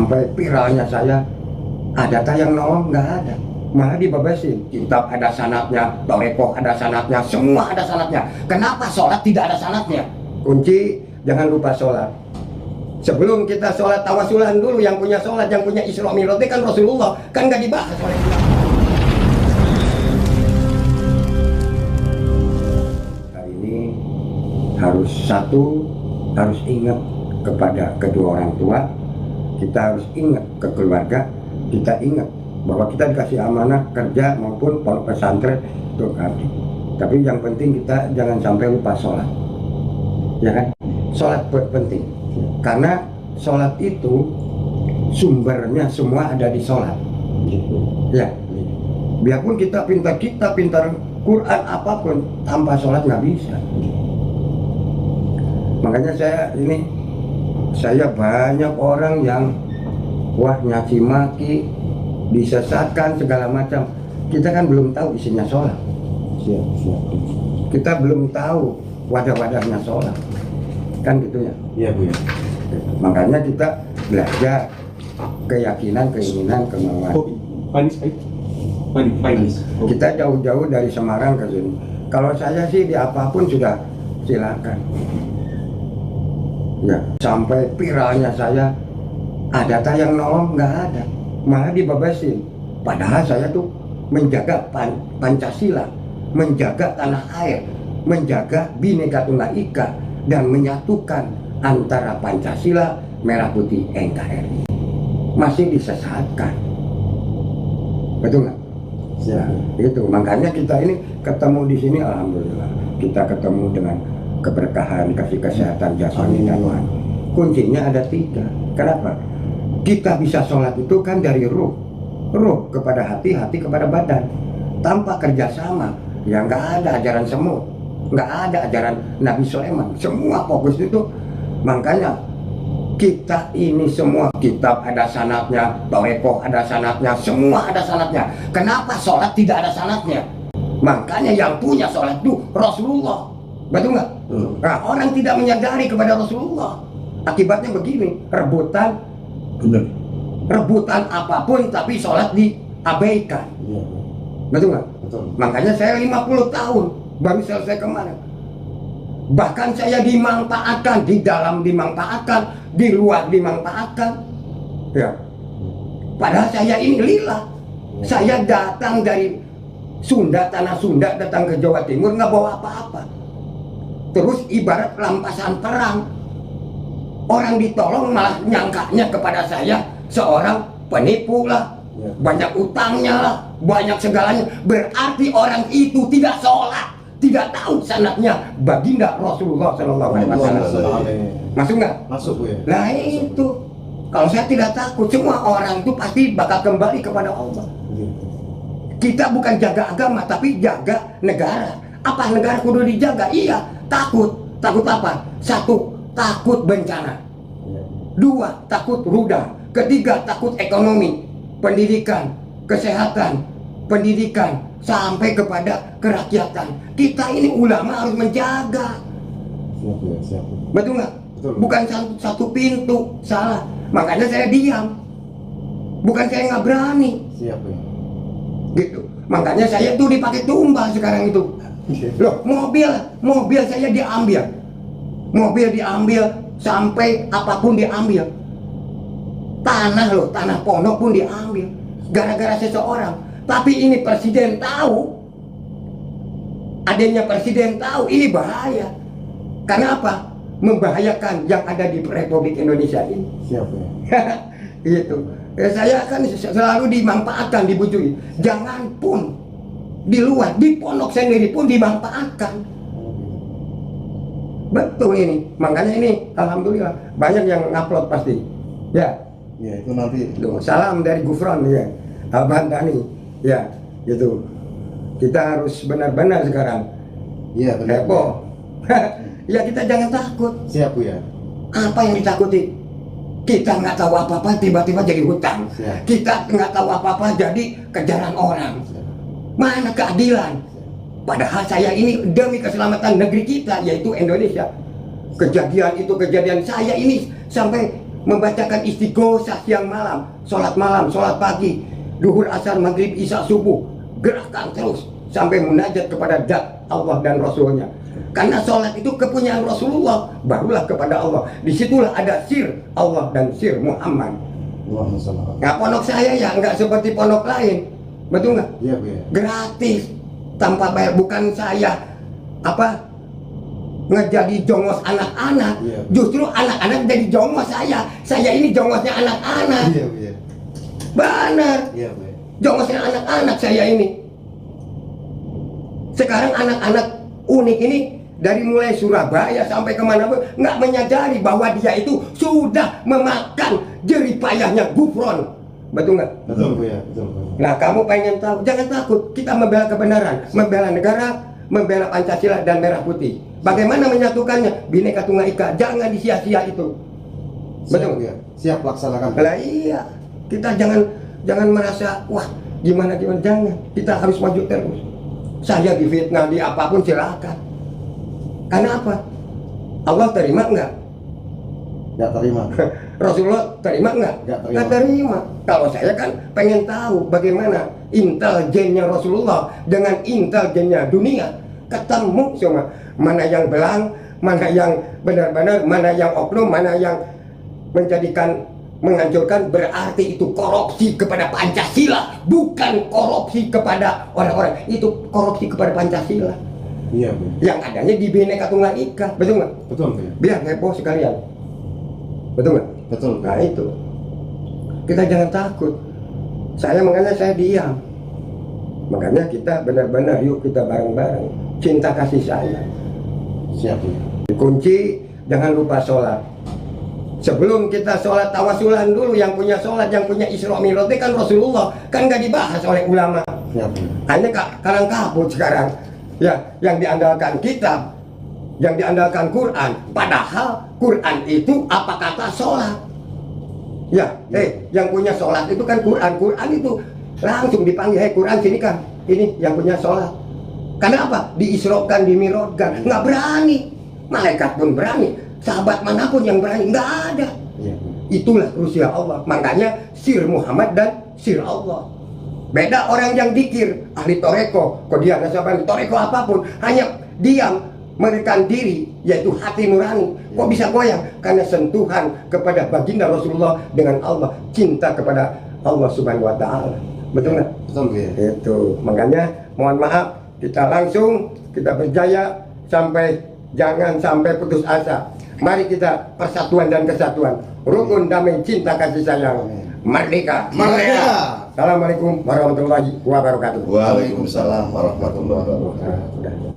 sampai viralnya saya, ada yang nolong? Nggak ada, malah dibebasin. Kitab ada sanadnya, Torekoh ada sanadnya, semua ada sanadnya. Kenapa sholat tidak ada sanadnya? Kunci, jangan lupa sholat. Sebelum kita sholat tawasulan dulu, yang punya sholat, yang punya Isra Mi'raj kan Rasulullah, kan nggak dibahas oleh kita. Hari ini harus harus ingat kepada kedua orang tua, kita harus ingat ke keluarga, kita ingat bahwa kita dikasih amanah kerja maupun pondok pesantren untuk abdi. Tapi yang penting kita jangan sampai lupa sholat, ya kan? Sholat penting, karena sholat itu sumbernya semua ada di sholat. Ya, biarpun kita pintar Quran apapun, tanpa sholat nggak bisa. Makanya saya banyak orang yang nyaci maki, disesatkan segala macam. Kita kan belum tahu isinya sholat. Kita belum tahu wadah-wadahnya sholat, kan gitu ya. Iya Bu ya. Makanya kita belajar keyakinan, keinginan, kemauan. Panis. Kita jauh-jauh dari Semarang ke sini. Kalau saya sih di apapun sudah silakan. Ya, sampai viralnya saya, ada yang nolong? Nggak ada, malah dibebasin. Padahal saya tuh menjaga Pancasila, menjaga tanah air, menjaga Bhinneka Tunggal Ika, dan menyatukan antara Pancasila, Merah Putih, NKRI. Masih disesatkan, betul nggak? Ya, itu makanya kita ini ketemu di sini, alhamdulillah. Kita ketemu dengan keberkahan, kasih kesehatan jasmani dan rohani. Kuncinya ada 3. Kenapa? Kita bisa sholat itu kan dari ruh kepada hati, hati kepada badan. Tanpa kerjasama, ya nggak ada ajaran semut, nggak ada ajaran Nabi Sulaiman. Semua fokus itu. Makanya kita ini semua kitab ada sanadnya, Torekoh ada sanadnya, semua ada sanadnya. Kenapa sholat tidak ada sanadnya? Makanya yang punya sholat itu Rasulullah. Betul nggak? Nah, orang tidak menyadari kepada Rasulullah. Akibatnya begini, rebutan apapun tapi sholat diabaikan. Betul nggak? Makanya saya 50 tahun baru selesai kemarin. Bahkan saya dimanfaatkan, di dalam dimanfaatkan, di luar dimanfaatkan. Ya. Padahal saya ini lillah. Saya datang dari Sunda, tanah Sunda, datang ke Jawa Timur nggak bawa apa-apa. Terus ibarat lampasan perang. Orang ditolong malah nyangkanya kepada saya seorang penipu lah, banyak utangnya lah, banyak segalanya. Berarti orang itu tidak sholat, tidak tahu sanadnya baginda Rasulullah SAW. Masuk nggak? Masuk Bu ya. Nah itu, kalau saya tidak takut, semua orang itu pasti bakal kembali kepada Allah. Kita bukan jaga agama, tapi jaga negara. Apa negara kudu dijaga? Iya, takut. Takut apa? 1, takut bencana. 2, takut rudal. 3, takut ekonomi, pendidikan, kesehatan, pendidikan, sampai kepada kerakyatan. Kita ini ulama harus menjaga. Siap. Betul nggak? Bukan satu pintu, salah. Makanya saya diam. Bukan saya nggak berani. Siap ya. Gitu. Makanya saya tuh dipakai tumbal sekarang itu. Loh, mobil saya diambil. Mobil diambil sampai apapun diambil. Tanah pondok pun diambil. Gara-gara seseorang. Tapi ini presiden tahu. Adanya presiden tahu, ini bahaya. Karena apa? Membahayakan yang ada di Republik Indonesia ini. Siap ya. Gitu. Saya kan selalu dimanfaatkan, dibujui. Jangan pun di luar, di pondok sendiri pun dimanfaatkan. Betul ini. Makanya ini alhamdulillah banyak yang ngupload pasti. Ya. Ya itu nanti. Salam dari Gufron ya. Abang Dani. Ya, gitu. Kita harus benar-benar sekarang. Iya benar. Heboh. Ya kita jangan takut. Siap Bu ya. Apa yang ditakuti? Kita nggak tahu apa-apa tiba-tiba jadi hutang. Siap. Kita nggak tahu apa-apa jadi kejaran orang. Mana keadilan? Padahal saya ini demi keselamatan negeri kita, yaitu Indonesia. Kejadian saya ini sampai membacakan istighosah siang malam, sholat malam, sholat pagi, duhur, asar, maghrib, isya, subuh, gerakan terus sampai munajat kepada zat Allah dan Rasulnya. Karena sholat itu kepunyaan Rasulullah, barulah kepada Allah. Disitulah ada sir Allah dan sir Muhammad. Allahumma shalli ala. Nah, pondok saya ya nggak seperti pondok lain, betul nggak? Iya Bu ya. Gratis, tanpa bayar. Bukan saya apa ngejadi jongos anak-anak, Iya. justru anak-anak jadi jongos saya. Saya ini jongosnya anak-anak. Iya Bu ya. Benar, Iya Bu ya. jongosnya anak-anak saya ini. Sekarang anak-anak unik ini dari mulai Surabaya sampai kemana pun nggak menyadari bahwa dia itu sudah memakan jeripayahnya gufron, betul nggak? Betul Bu ya. Betul Bu. Nah, kamu pengen tahu, jangan takut. Kita membela kebenaran, membela negara, membela Pancasila dan merah putih. Bagaimana menyatukannya? Bhinneka Tunggal Ika, jangan disia-sia itu. Siap Betul. Bu ya. Siap laksanakan. Lah iya, kita jangan merasa wah gimana, jangan. Kita harus maju terus. Saya difitnah di apapun silakan. Karena apa? Allah terima enggak? Nggak terima. Rasulullah terima enggak? Nggak terima. Nggak terima. Kalau saya kan pengen tahu bagaimana intelijennya Rasulullah dengan intelijennya dunia ketemu semua. Mana yang belang, mana yang benar-benar, mana yang oknum, mana yang menghancurkan. Berarti itu korupsi kepada Pancasila, bukan korupsi kepada orang-orang. Itu korupsi kepada Pancasila. Iya Bu. Yang adanya di Bhinneka Tunggal Ika, betul nggak? Betul Bu ya. Biar heboh sekalian, betul nggak? Betul. Nah itu, kita jangan takut. Makanya saya diam. Makanya kita benar-benar yuk kita bareng-bareng cinta kasih sayang. Siap Bu ya. Kunci jangan lupa sholat. Sebelum kita sholat tawasulan dulu, yang punya sholat, yang punya Isra Mi'raj kan Rasulullah, kan nggak dibahas oleh ulama. Siap Bu. Hanya karang kabut sekarang. Ya, yang diandalkan kitab, yang diandalkan Quran. Padahal Quran itu apa kata sholat? Ya, yang punya sholat itu kan Quran. Quran itu langsung dipanggil, Quran sini kan. Ini yang punya sholat. Karena apa? Diisrokan, dimirotkan. Nggak berani. Malaikat pun berani. Sahabat manapun yang berani, nggak ada. Iya Bu. Itulah rusia Allah. Makanya sir Muhammad dan sir Allah. Beda orang yang dikir, ahli toreko, dia nasabah toreko apapun, hanya diam, menekan diri, yaitu hati nurani. Kok bisa goyang? Karena sentuhan kepada baginda Rasulullah dengan Allah, cinta kepada Allah Subhanahu Wa Taala. Betul nggak? Betul Bu ya. Itu makanya mohon maaf, kita langsung kita berjaya jangan sampai putus asa. Mari kita persatuan dan kesatuan, rukun damai cinta kasih sayang, merdeka. Merdeka. Assalamualaikum warahmatullahi wabarakatuh. Waalaikumsalam warahmatullahi wabarakatuh. Udah.